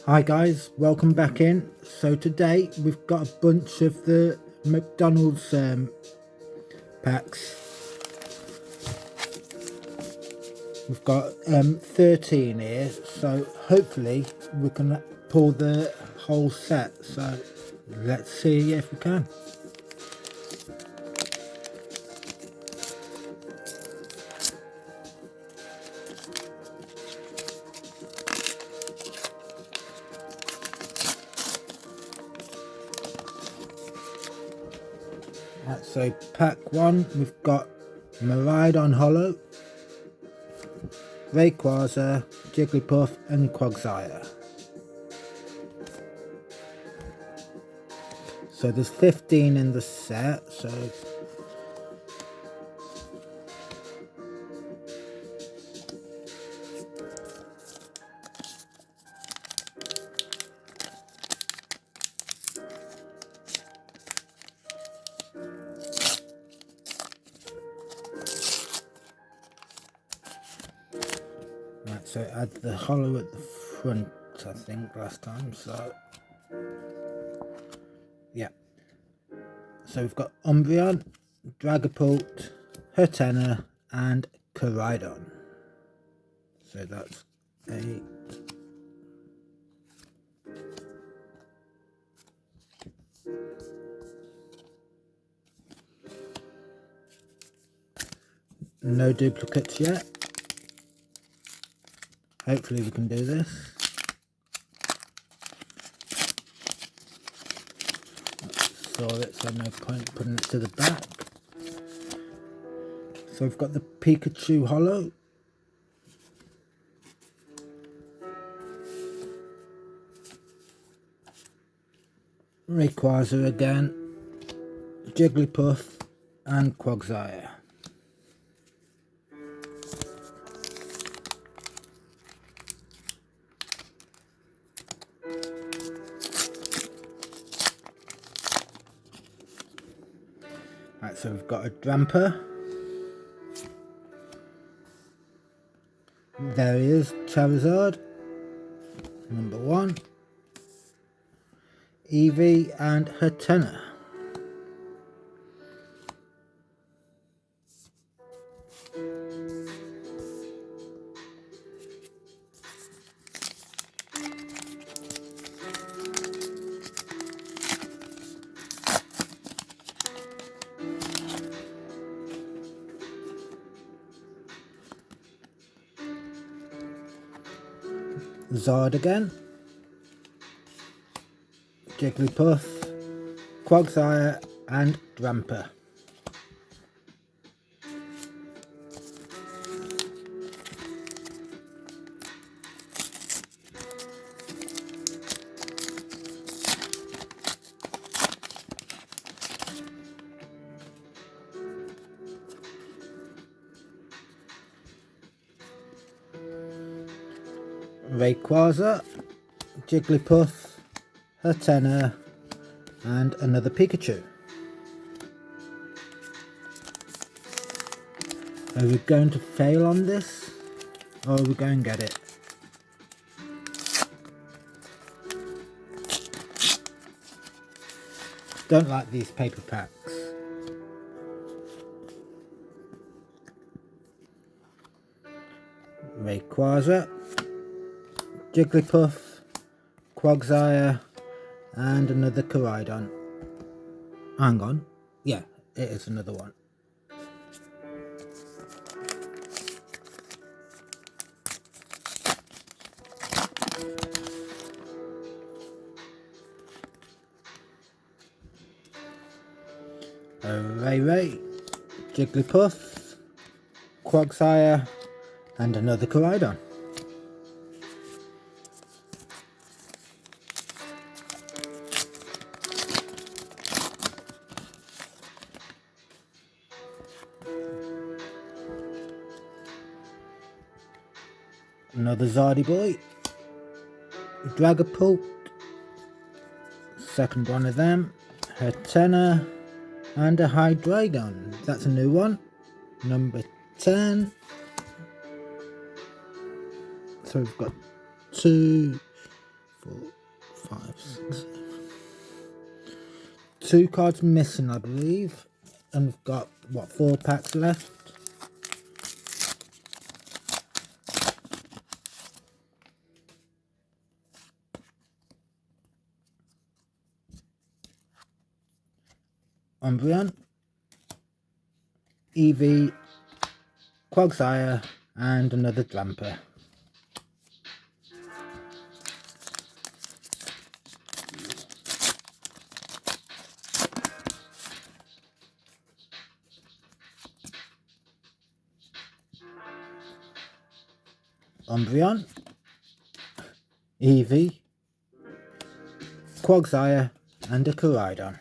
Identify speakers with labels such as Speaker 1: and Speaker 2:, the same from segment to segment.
Speaker 1: Hi guys, welcome back in. So today we've got a bunch of the McDonald's packs. We've got 13 here, so hopefully we can pull the whole set. So let's see if we can. Right, so pack 1, we've got Miraidon Hollow, Rayquaza, Jigglypuff and Quagsire. So there's 15 in the set, so right, so it had the hollow at the front, I think, last time, so yeah. So we've got Umbreon, Dragapult, Hatenna and Koraidon. So that's 8. No duplicates yet. Hopefully we can do this. Saw it, so no point putting it to the back. So we've got the Pikachu Hollow, Rayquaza again, Jigglypuff and Quagsire. Right, so we've got a Dramper. There he is, Charizard, number 1, Eevee and Hatenna. Zard again, Jigglypuff, Quagsire and Dramper. Rayquaza, Jigglypuff, Hatenna and another Pikachu. Are we going to fail on this, or are we going to get it? Don't like these paper packs. Rayquaza, Jigglypuff, Quagsire and another Koraidon. Hang on, yeah, it is another one. Ray, Jigglypuff, Quagsire and another Koraidon. Another Zardy boy, Dragapult, second one of them, Hatenna and a Hydreigon. That's a new one, number 10. So we've got 2, 4, 5, 6. 2 cards missing, I believe. And we've got, what, 4 packs left? Umbreon, Eevee, Quagsire, and another Dramper. Umbreon, Eevee, Quagsire, and a Koraidon.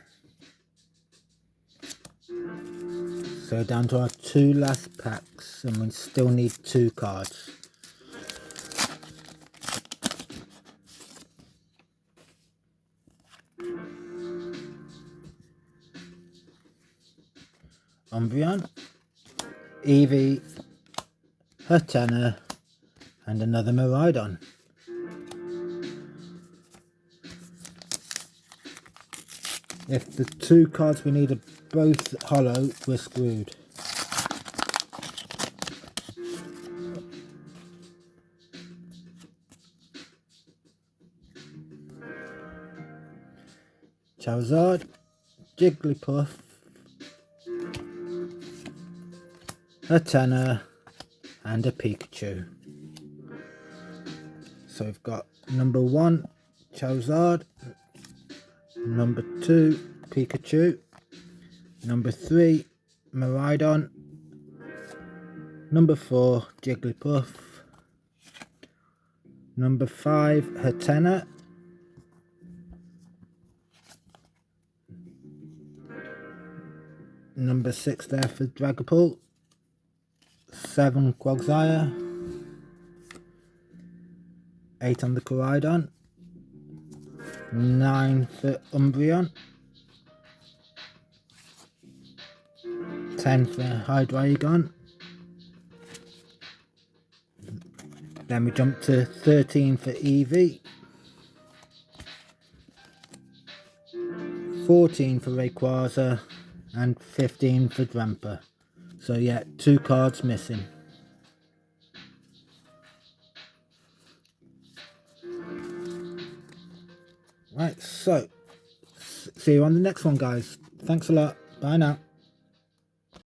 Speaker 1: So down to our 2 last packs, and we still need 2 cards. Umbreon, Eevee, Hatenna, and another Miraidon. If the 2 cards we need are both hollow, we're screwed. Charizard, Jigglypuff, Hatenna, and a Pikachu. So we've got number 1, Charizard, number 2, Pikachu, number 3, Miraidon, number 4, Jigglypuff, number 5, Hatenna, number 6 there for Dragapult, 7 Quagsire, 8 on the Koraidon, 9 for Umbreon, 10 for Hydreigon. Then we jump to 13 for Eevee, 14 for Rayquaza, and 15 for Dramper. So yeah, 2 cards missing. Right, so see you on the next one, guys. Thanks a lot. Bye now.